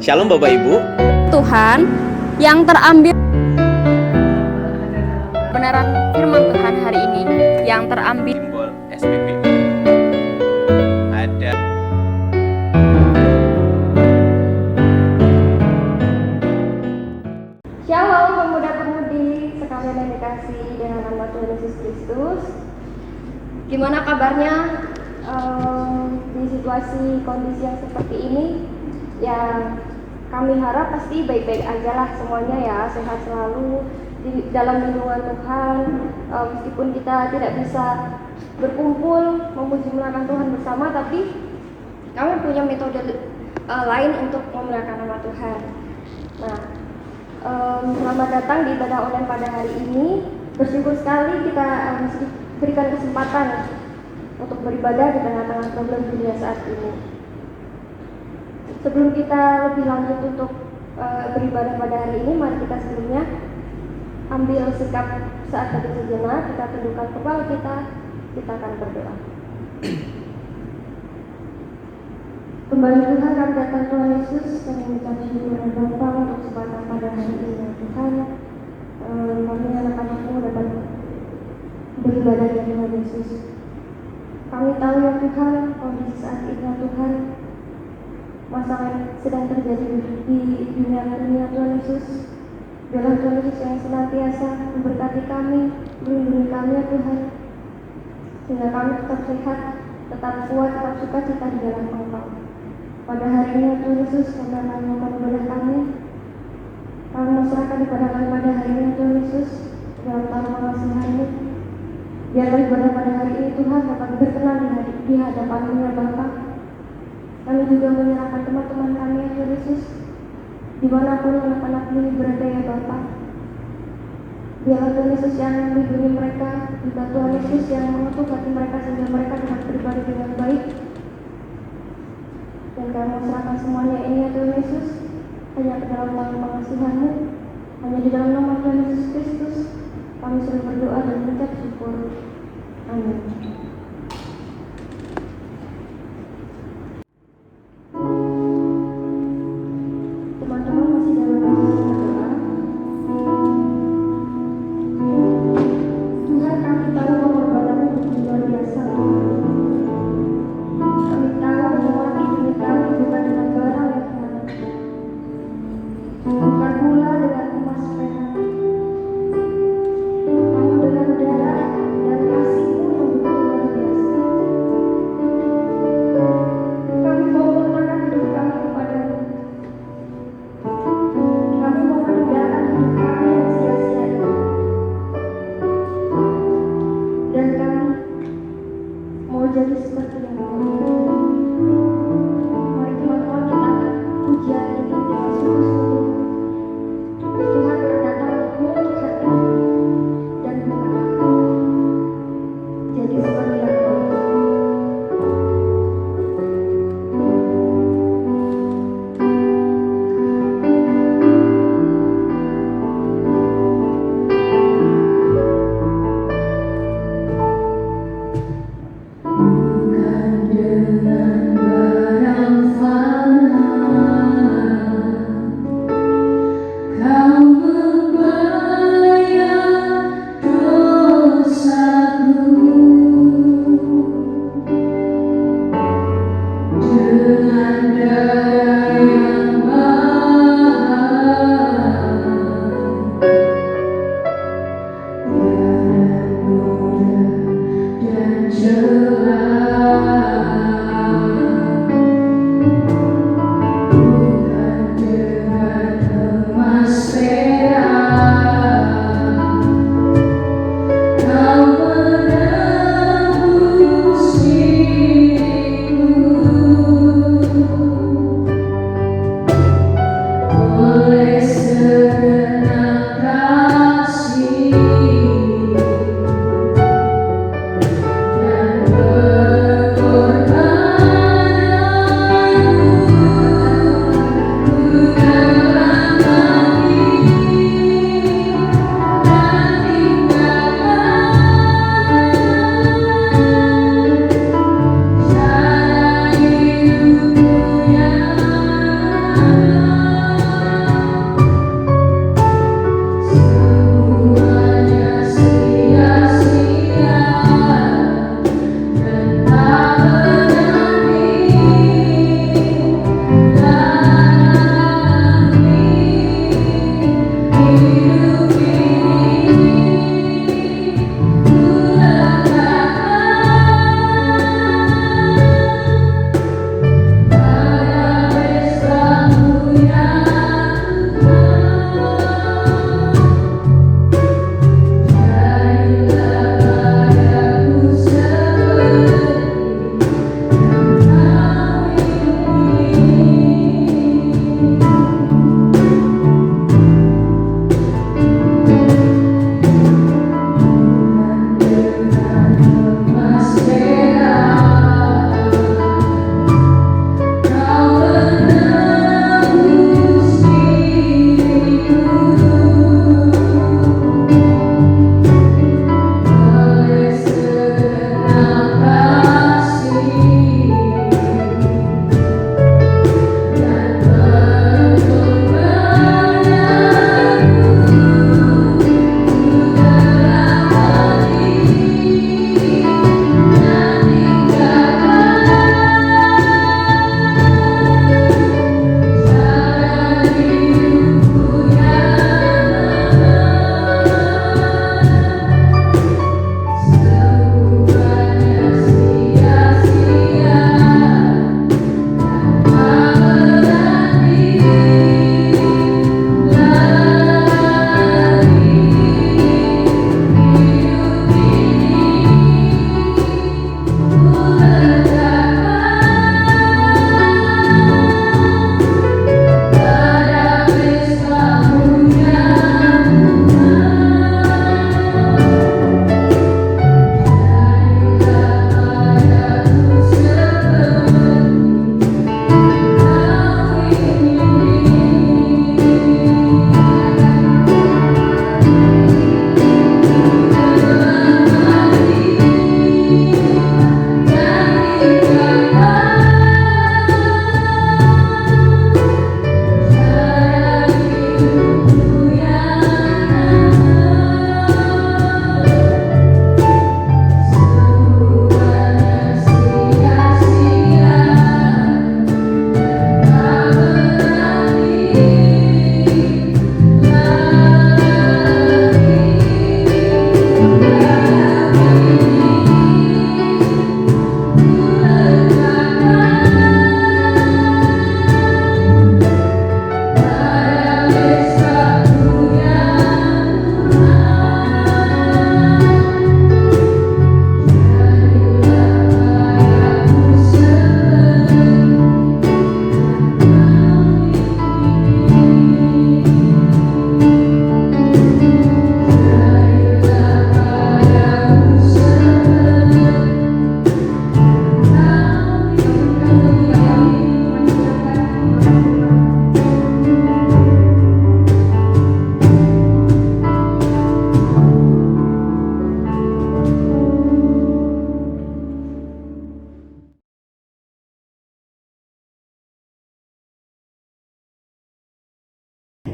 Shalom Bapak Ibu. Tuhan yang terambil kebenaran firman Tuhan hari ini yang terambil Simbol SPBU. Ada Shalom pemuda-pemudi sekalian yang dikasihi dengan nama Tuhan Yesus Kristus. Gimana kabarnya di situasi kondisi yang seperti ini? Ya, kami harap pasti baik-baik aja lah semuanya ya, sehat selalu di dalam lindungan Tuhan. Meskipun kita tidak bisa berkumpul memuji memuliakan Tuhan bersama, tapi kami punya metode lain untuk memuliakan nama Tuhan. Nah, selamat datang di ibadah online pada hari ini. Bersyukur sekali kita diberikan kesempatan untuk beribadah di tengah-tengah problem dunia saat ini. Sebelum kita lebih lanjut untuk beribadah pada hari ini, mari kita sebelumnya ambil sikap saat tadi sejenak, kita tundukkan kepala kita akan berdoa. Kembali Tuhan, kami datang Tuhan Yesus, kami mengucap syukur dan Bapa untuk kesempatan pada hari ini ya Tuhan. Kami anak-anak-Mu dapat beribadah ya Tuhan Yesus. Kami tahu ya Tuhan, kondisi saat ini ya Tuhan, masalah yang sedang terjadi di dunia Tuhan Yesus. Biarlah Tuhan Yesus yang senantiasa memberkati kami, melindungi kami ya Tuhan, sehingga kami tetap sehat, tetap kuat, tetap sukacita di dalam Engkau. Pada hari ini Tuhan Yesus, kami akan melakukan ibadah kami. Kami masyarakat ibadah kami pada hari ini Tuhan Yesus, dalam tangan pengasihan-Mu. Biarlah ibadah pada hari ini Tuhan dapat berkenan di hadapan-Mu ya Bapa. Kami juga menyerahkan teman-teman kami ya Tuhan Yesus, dimanapun anak-anak ini berada ya Bapa. Biarlah Tuhan Yesus yang melindungi mereka, juga Tuhan Yesus yang mengutuk hati mereka sehingga mereka dapat beribadah dengan baik. Dan kami serahkan semuanya ini ya Tuhan Yesus, hanya ke dalam tangan pengasihan-Mu, hanya di dalam nama Tuhan Yesus Kristus kami selalu berdoa dan mengucap syukur. Amin. Teman-teman masih dalam posisi berdoa. Tuhan, kami tahu pengorbanan-Mu begitu luar biasa. Kami tahu bahwa demi kami bukan dengan barang ya Tuhan, bukan pula dengan emas perak, namun dengan darah dan kasih-Mu yang begitu luar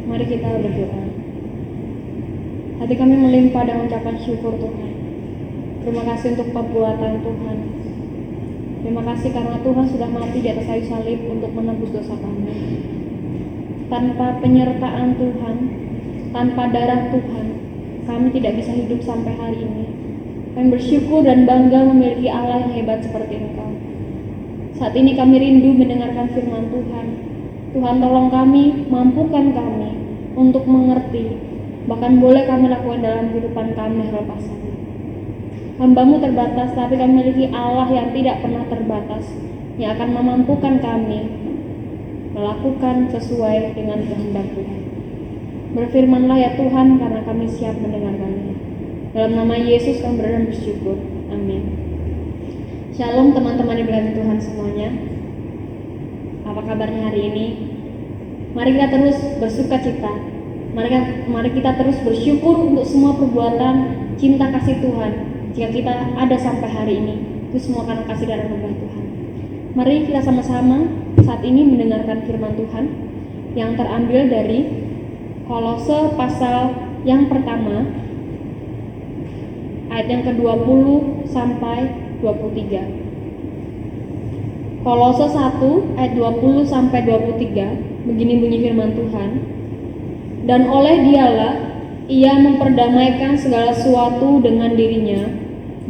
Mari kita berdoa. Hati kami melimpah dengan ucapan syukur Tuhan. Terima kasih untuk perbuatan Tuhan. Terima kasih karena Tuhan sudah mati di atas kayu salib untuk menebus dosa kami. Tanpa penyertaan Tuhan, tanpa darah Tuhan, kami tidak bisa hidup sampai hari ini. Kami bersyukur dan bangga memiliki Allah yang hebat seperti Engkau. Saat ini kami rindu mendengarkan firman Tuhan. Tuhan tolong kami, mampukan kami untuk mengerti, bahkan boleh kami lakukan dalam kehidupan kami selepas ini. Hamba-Mu terbatas, tapi kami memiliki Allah yang tidak pernah terbatas, yang akan memampukan kami melakukan sesuai dengan kehendak Tuhan. Berfirmanlah ya Tuhan, karena kami siap mendengarkannya. Dalam nama Yesus kami berdoa dan bersyukur. Amin. Shalom teman-teman diberkati Tuhan semuanya. Apa kabarnya hari ini? Mari kita terus bersuka cita. Mari kita terus bersyukur untuk semua perbuatan cinta kasih Tuhan. Jika kita ada sampai hari ini, itu semua karena kasih dan anugerah Tuhan. Mari kita sama-sama saat ini mendengarkan firman Tuhan yang terambil dari Kolose pasal yang pertama, ayat yang ke-20 sampai 23. Kolose 1 ayat 20 sampai 23, begini bunyi firman Tuhan. Dan oleh Dialah Ia memperdamaikan segala sesuatu dengan dirinya,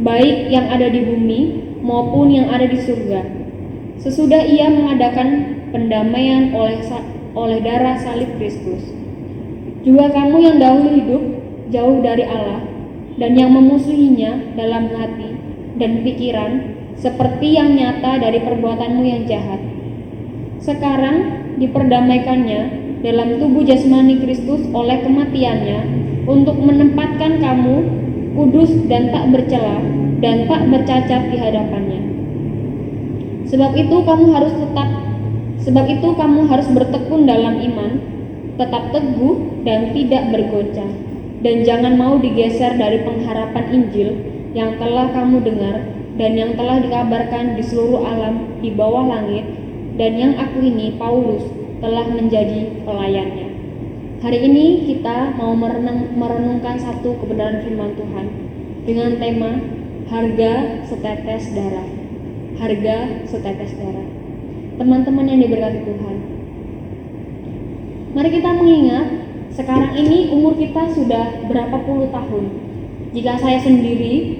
baik yang ada di bumi maupun yang ada di surga. Sesudah Ia mengadakan pendamaian oleh darah salib Kristus. Juga kamu yang dahulu hidup jauh dari Allah dan yang memusuhinya dalam hati dan pikiran, seperti yang nyata dari perbuatanmu yang jahat. Sekarang diperdamaikannya dalam tubuh jasmani Kristus oleh kematiannya, untuk menempatkan kamu kudus dan tak bercela dan tak bercacat di hadapannya. Sebab itu kamu harus bertekun dalam iman, tetap teguh dan tidak bergoncang, dan jangan mau digeser dari pengharapan Injil yang telah kamu dengar dan yang telah dikabarkan di seluruh alam di bawah langit, dan yang aku ini, Paulus, telah menjadi pelayannya. Hari ini kita mau merenungkan satu kebenaran firman Tuhan dengan tema harga setetes darah. Harga setetes darah. Teman-teman yang diberkati Tuhan, mari kita mengingat sekarang ini umur kita sudah berapa puluh tahun. Jika saya sendiri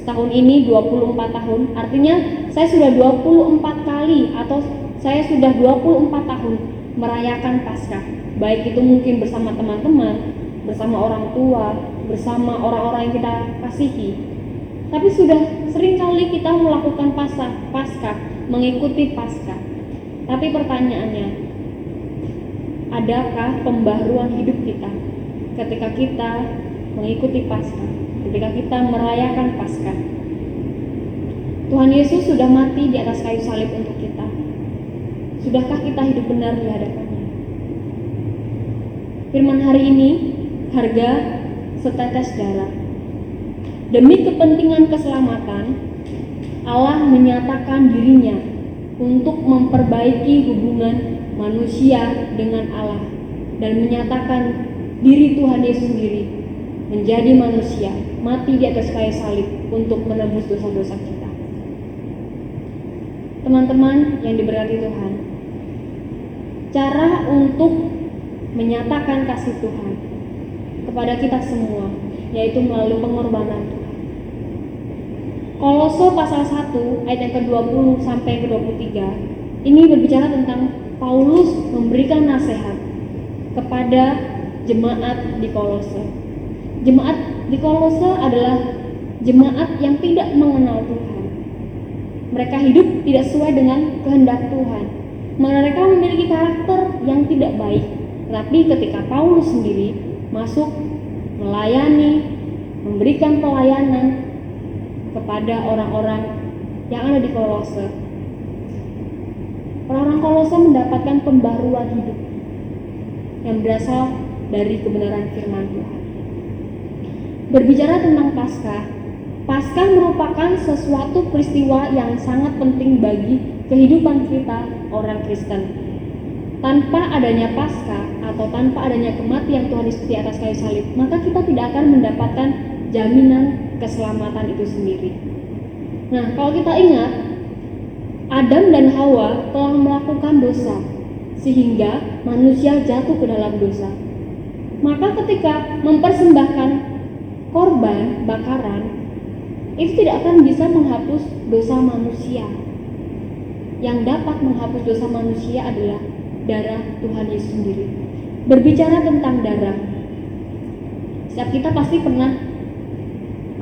tahun ini 24 tahun, artinya saya sudah 24 kali atau saya sudah 24 tahun merayakan Paskah. Baik itu mungkin bersama teman-teman, bersama orang tua, bersama orang-orang yang kita kasihi. Tapi sudah sering kali kita melakukan Paskah, mengikuti Paskah. Tapi pertanyaannya, adakah pembaharuan hidup kita ketika kita mengikuti Paskah, ketika kita merayakan Paskah? Tuhan Yesus sudah mati di atas kayu salib untuk kita. Sudahkah kita hidup benar di hadapannya? Firman hari ini, harga setetes darah. Demi kepentingan keselamatan, Allah menyatakan dirinya untuk memperbaiki hubungan manusia dengan Allah dan menyatakan diri Tuhan Yesus sendiri menjadi manusia, mati di atas kayu salib untuk menebus dosa-dosa kita. Teman-teman yang diberkati Tuhan, cara untuk menyatakan kasih Tuhan kepada kita semua yaitu melalui pengorbanan Tuhan. Kolose pasal 1 ayat yang ke-20 sampai ke-23 ini berbicara tentang Paulus memberikan nasihat kepada jemaat di Kolose. Jemaat di Kolose adalah jemaat yang tidak mengenal Tuhan. Mereka hidup tidak sesuai dengan kehendak Tuhan. Mereka memiliki karakter yang tidak baik. Tetapi ketika Paulus sendiri masuk melayani, memberikan pelayanan kepada orang-orang yang ada di Kolose, orang-orang Kolose mendapatkan pembaruan hidup yang berasal dari kebenaran firman Tuhan. Berbicara tentang Paskah, Paskah merupakan sesuatu peristiwa yang sangat penting bagi kehidupan kita orang Kristen. Tanpa adanya Paskah atau tanpa adanya kematian Tuhan Yesus di atas kayu salib, maka kita tidak akan mendapatkan jaminan keselamatan itu sendiri. Nah, kalau kita ingat, Adam dan Hawa telah melakukan dosa sehingga manusia jatuh ke dalam dosa. Maka ketika mempersembahkan korban bakaran, itu tidak akan bisa menghapus dosa manusia. Yang dapat menghapus dosa manusia adalah darah Tuhan Yesus sendiri. Berbicara tentang darah, setiap kita pasti pernah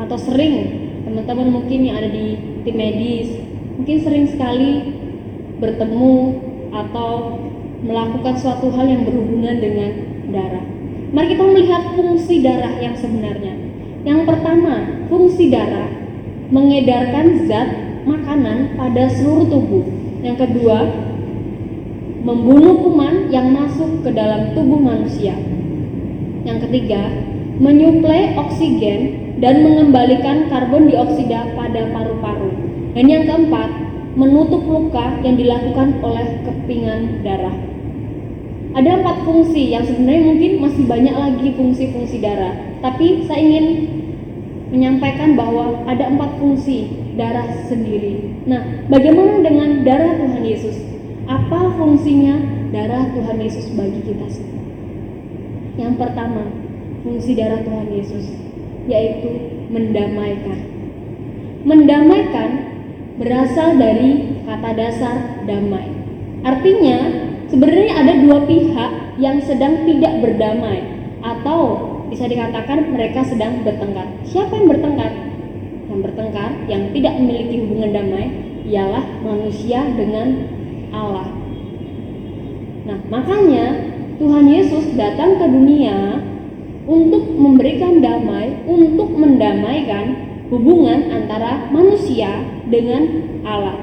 atau sering, teman-teman mungkin yang ada di tim medis mungkin sering sekali bertemu atau melakukan suatu hal yang berhubungan dengan darah. Mari kita melihat fungsi darah yang sebenarnya. Yang pertama, fungsi darah mengedarkan zat makanan pada seluruh tubuh. Yang kedua, membunuh kuman yang masuk ke dalam tubuh manusia. Yang ketiga, menyuplai oksigen dan mengembalikan karbon dioksida pada paru-paru. Dan yang keempat, menutup luka yang dilakukan oleh kepingan darah. Ada 4 fungsi yang sebenarnya mungkin masih banyak lagi fungsi-fungsi darah, tapi saya ingin menyampaikan bahwa ada 4 fungsi darah sendiri. Nah, bagaimana dengan darah Tuhan Yesus? Apa fungsinya darah Tuhan Yesus bagi kita semua? Yang pertama, fungsi darah Tuhan Yesus yaitu mendamaikan. Mendamaikan berasal dari kata dasar damai. Artinya, sebenarnya ada 2 pihak yang sedang tidak berdamai, atau bisa dikatakan mereka sedang bertengkar. Siapa yang bertengkar? Yang bertengkar, yang tidak memiliki hubungan damai, ialah manusia dengan Allah. Nah, makanya Tuhan Yesus datang ke dunia untuk memberikan damai, untuk mendamaikan hubungan antara manusia dengan Allah.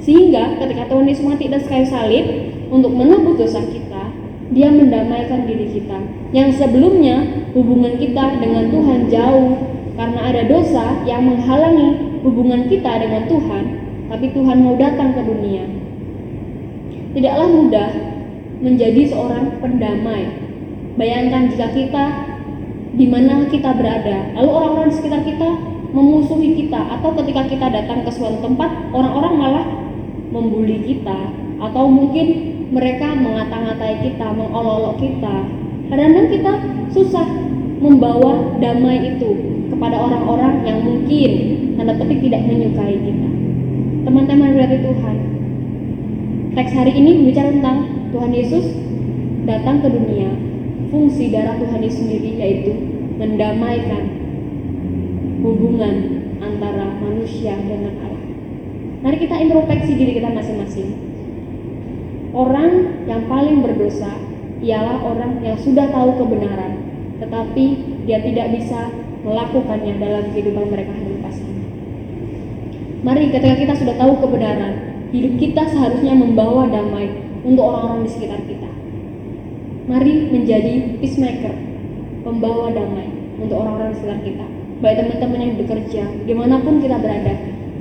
Sehingga ketika Tuhan Yesus mati di atas kayu salib untuk menebus dosa kita, Dia mendamaikan diri kita. Yang sebelumnya hubungan kita dengan Tuhan jauh karena ada dosa yang menghalangi hubungan kita dengan Tuhan, tapi Tuhan mau datang ke dunia. Tidaklah mudah menjadi seorang pendamai. Bayangkan jika kita di mana kita berada, lalu orang-orang di sekitar kita memusuhi kita, atau ketika kita datang ke suatu tempat, orang-orang malah membuli kita, atau mungkin mereka mengata-ngatai kita, mengolok-olok kita. Kadang-kadang kita susah membawa damai itu kepada orang-orang yang mungkin tanda petik tidak menyukai kita. Teman-teman berarti Tuhan, teks hari ini berbicara tentang Tuhan Yesus datang ke dunia. Fungsi darah Tuhan Yesus sendiri yaitu mendamaikan hubungan antara manusia dengan Allah. Mari kita introspeksi diri kita masing-masing. Orang yang paling berdosa ialah orang yang sudah tahu kebenaran, tetapi dia tidak bisa melakukannya dalam kehidupan mereka hari pasangan. Mari ketika kita sudah tahu kebenaran, hidup kita seharusnya membawa damai untuk orang-orang di sekitar kita. Mari menjadi peacemaker, pembawa damai untuk orang-orang di sekitar kita. Baik teman-teman yang bekerja, dimanapun kita berada,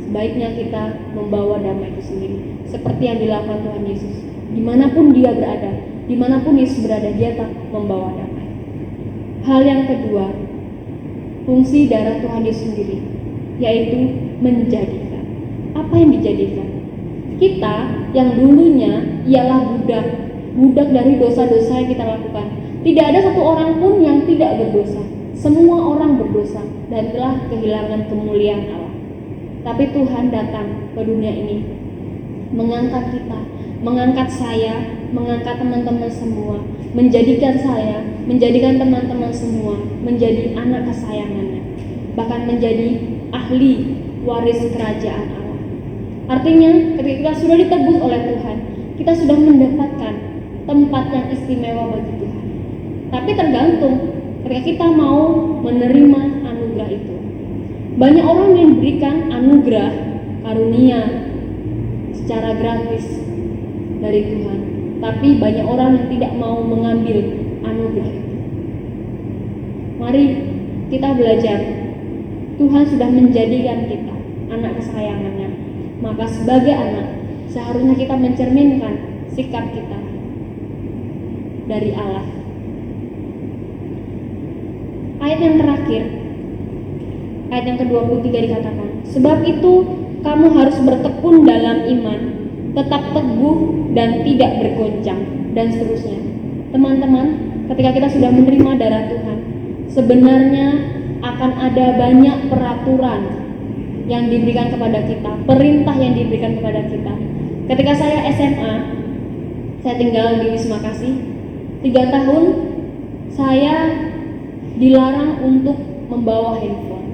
sebaiknya kita membawa damai itu sendiri. Seperti yang dilakukan Tuhan Yesus. Dimanapun dia berada, dimanapun Yesus berada, dia tak membawa damai. Hal yang kedua, fungsi darah Tuhan Yesus sendiri, yaitu menjadikan. Apa yang dijadikan? Kita yang dulunya ialah budak dari dosa-dosa yang kita lakukan. Tidak ada satu orang pun yang tidak berdosa. Semua orang berdosa dan telah kehilangan kemuliaan Allah. Tapi Tuhan datang ke dunia ini, mengangkat kita, mengangkat saya, mengangkat teman-teman semua, menjadikan saya, menjadikan teman-teman semua menjadi anak kesayangannya, bahkan menjadi ahli waris kerajaan Allah. Artinya, ketika kita sudah ditebus oleh Tuhan, kita sudah mendapatkan tempat yang istimewa bagi Tuhan. Tapi tergantung ketika kita mau menerima anugerah itu. Banyak orang yang diberikan anugerah karunia secara gratis dari Tuhan, tapi banyak orang yang tidak mau mengambil anugerah itu. Mari kita belajar. Tuhan sudah menjadikan kita anak kesayangannya, maka sebagai anak seharusnya kita mencerminkan sikap kita dari Allah. Ayat yang terakhir, ayat yang ke-23 dikatakan, sebab itu kamu harus bertekun dalam iman, tetap teguh dan tidak bergoncang, dan seterusnya. Teman-teman, ketika kita sudah menerima darah Tuhan, sebenarnya akan ada banyak peraturan yang diberikan kepada kita, perintah yang diberikan kepada kita. Ketika saya SMA, saya tinggal di Wisma Kasih 3 tahun, saya dilarang untuk membawa handphone,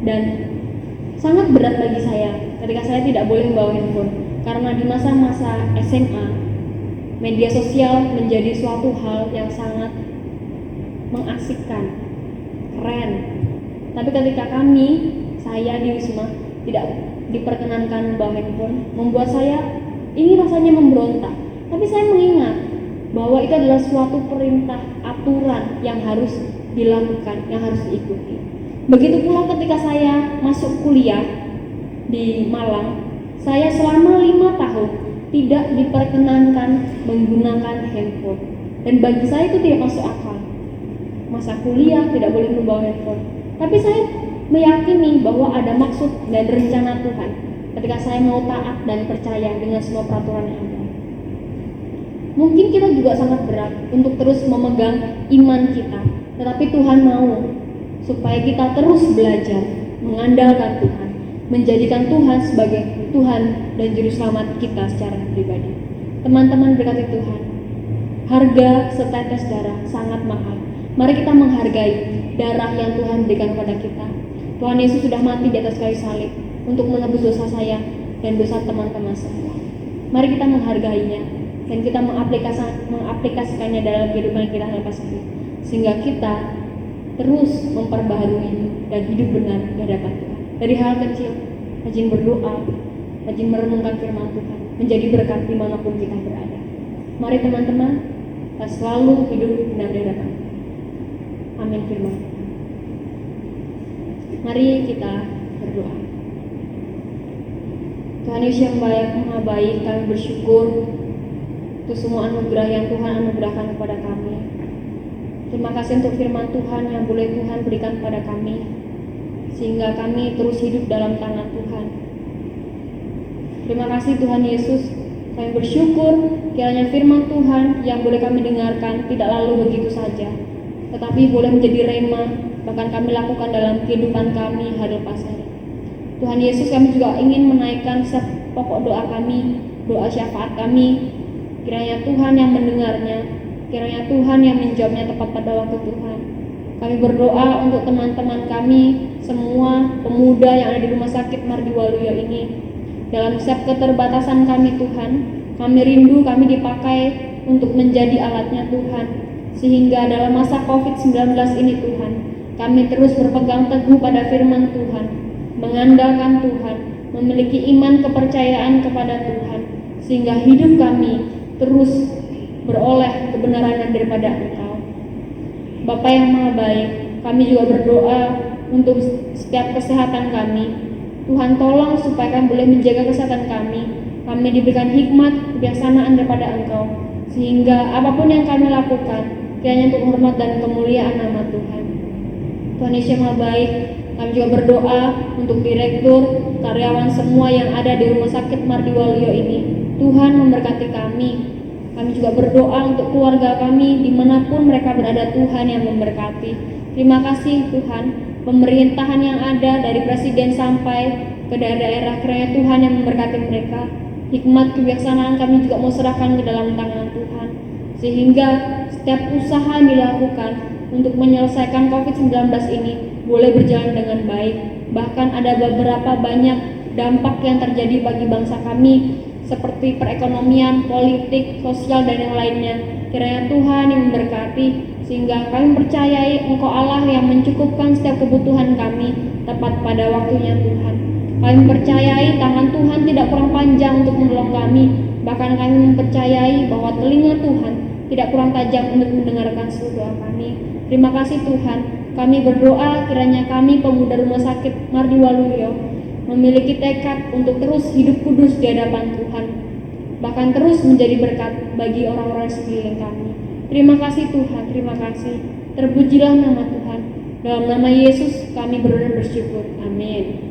dan sangat berat bagi saya ketika saya tidak boleh membawa handphone, karena di masa-masa SMA media sosial menjadi suatu hal yang sangat mengasikkan, keren. Tapi ketika saya di Wisma tidak diperkenankan membawa handphone, membuat saya ini rasanya memberontak. Tapi saya mengingat bahwa itu adalah suatu perintah, aturan yang harus dilakukan, yang harus diikuti. Begitu pula ketika saya masuk kuliah di Malang, saya selama 5 tahun tidak diperkenankan menggunakan handphone, dan bagi saya itu tidak masuk akal. Masa kuliah tidak boleh membawa handphone, tapi saya meyakini bahwa ada maksud dan rencana Tuhan ketika saya mau taat dan percaya dengan semua peraturan yang ada. Mungkin kita juga sangat berat untuk terus memegang iman kita, tetapi Tuhan mau supaya kita terus belajar mengandalkan Tuhan, menjadikan Tuhan sebagai Tuhan dan Juru Selamat kita secara pribadi. Teman-teman berkati Tuhan, harga setetes darah sangat mahal. Mari kita menghargai darah yang Tuhan berikan kepada kita. Tuhan Yesus sudah mati di atas kayu salib untuk menebus dosa saya dan dosa teman-teman semua. Mari kita menghargainya dan kita mengaplikasikannya dalam kehidupan kita lepas ini, sehingga kita terus memperbaharui dan hidup benar di hadapan Tuhan. Dari hal kecil, rajin berdoa, rajin merenungkan firman Tuhan, menjadi berkat dimanapun kita berada. Mari teman-teman, kita selalu hidup benar di hadapan Tuhan. Amin firman. Mari kita berdoa. Tuhan Yesus yang baik, Maha baik, kami bersyukur untuk semua anugerah yang Tuhan anugerahkan kepada kami. Terima kasih untuk firman Tuhan yang boleh Tuhan berikan kepada kami, sehingga kami terus hidup dalam tangan Tuhan. Terima kasih Tuhan Yesus, kami bersyukur kiranya firman Tuhan yang boleh kami dengarkan tidak lalu begitu saja, tetapi boleh menjadi rema, bahkan kami lakukan dalam kehidupan kami hari lepas hari. Tuhan Yesus, kami juga ingin menaikkan pokok doa kami, doa syafaat kami. Kiranya Tuhan yang mendengarnya, kiranya Tuhan yang menjawabnya tepat pada waktu Tuhan. Kami berdoa untuk teman-teman kami, semua pemuda yang ada di Rumah Sakit Mardiwaluyo ini. Dalam setiap keterbatasan kami Tuhan, kami rindu kami dipakai untuk menjadi alatnya Tuhan. Sehingga dalam masa COVID-19 ini Tuhan, kami terus berpegang teguh pada firman Tuhan, mengandalkan Tuhan, memiliki iman kepercayaan kepada Tuhan, sehingga hidup kami terus beroleh kebenaran daripada Engkau. Bapa yang Maha baik, kami juga berdoa untuk setiap kesehatan kami. Tuhan tolong supaya kami boleh menjaga kesehatan kami. Kami diberikan hikmat, kebijaksanaan daripada Engkau, sehingga apapun yang kami lakukan kiranya untuk hormat dan kemuliaan nama Tuhan. Tuhan Yesus yang Maha baik, kami juga berdoa untuk direktur, karyawan semua yang ada di Rumah Sakit Mardiwaluyo ini. Tuhan memberkati kami. Kami juga berdoa untuk keluarga kami dimanapun mereka berada, Tuhan yang memberkati. Terima kasih Tuhan, pemerintahan yang ada dari presiden sampai ke daerah-daerah, kiranya Tuhan yang memberkati mereka. Hikmat kebijaksanaan kami juga mau serahkan ke dalam tangan Tuhan, sehingga setiap usaha yang dilakukan untuk menyelesaikan COVID-19 ini boleh berjalan dengan baik. Bahkan ada beberapa banyak dampak yang terjadi bagi bangsa kami, seperti perekonomian, politik, sosial, dan yang lainnya. Kiranya Tuhan yang memberkati, sehingga kami percayai Engkau Allah yang mencukupkan setiap kebutuhan kami tepat pada waktunya Tuhan. Kami percayai tangan Tuhan tidak kurang panjang untuk menolong kami. Bahkan kami mempercayai bahwa telinga Tuhan tidak kurang tajam untuk mendengarkan seluruh doa kami. Terima kasih Tuhan. Kami berdoa kiranya kami pemuda Rumah Sakit Mardiwaluyo memiliki tekad untuk terus hidup kudus di hadapan Tuhan, bahkan terus menjadi berkat bagi orang-orang sekeliling kami. Terima kasih Tuhan, terima kasih. Terpujilah nama Tuhan. Dalam nama Yesus kami berdoa dan bersyukur. Amin.